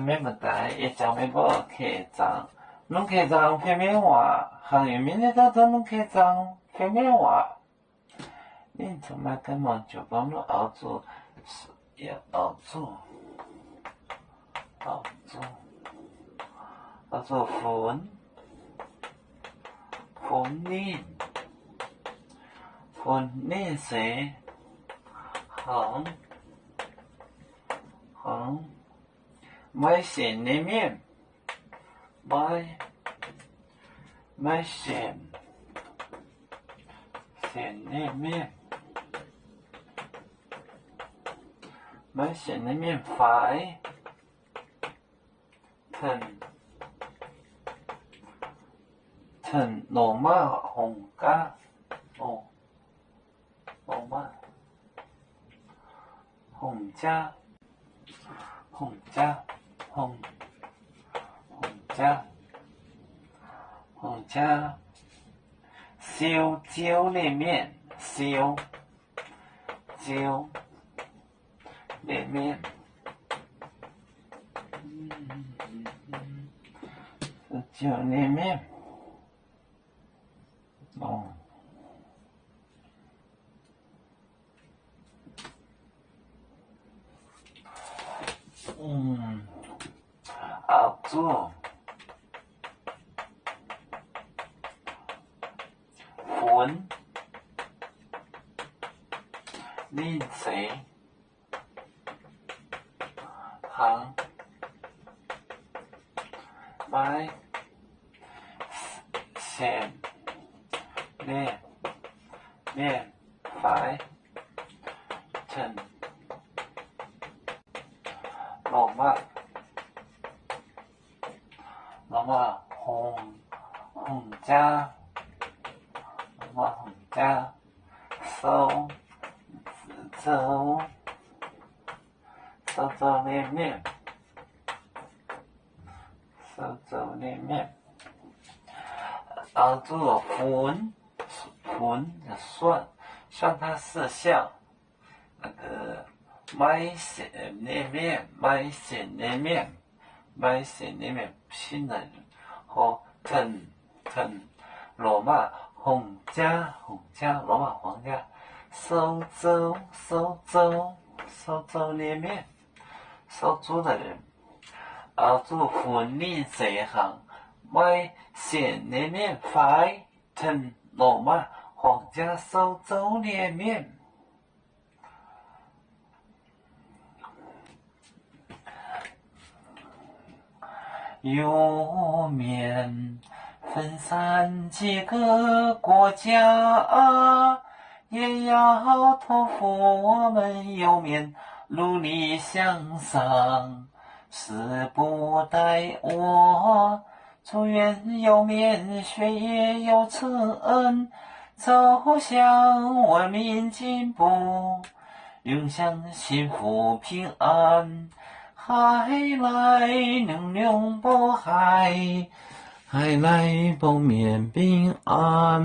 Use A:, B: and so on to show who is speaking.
A: 免不带，一家没不客张，侬客张偏免话，行业明天早早侬客张偏免话，你他妈根本就帮侬熬做，也熬做粉面谁红买线里面买线里面买线里面快腾罗马红咖罗马红家烧椒里面烧椒里面椒里面熬做粉零水行买线面快腾罗马红家收粥里面熬做粉算它是像那个买线里面拼的和腾罗马红家罗马皇家收粥里面收粥的人熬做粉里这行买线里面快腾罗马皇家收粥里面有面分散几个国家，也要托付我们有面努力向上，时不待我，祝愿有面学业有成，走向文明进步，永享幸福平安。海来能量波海来保面平安。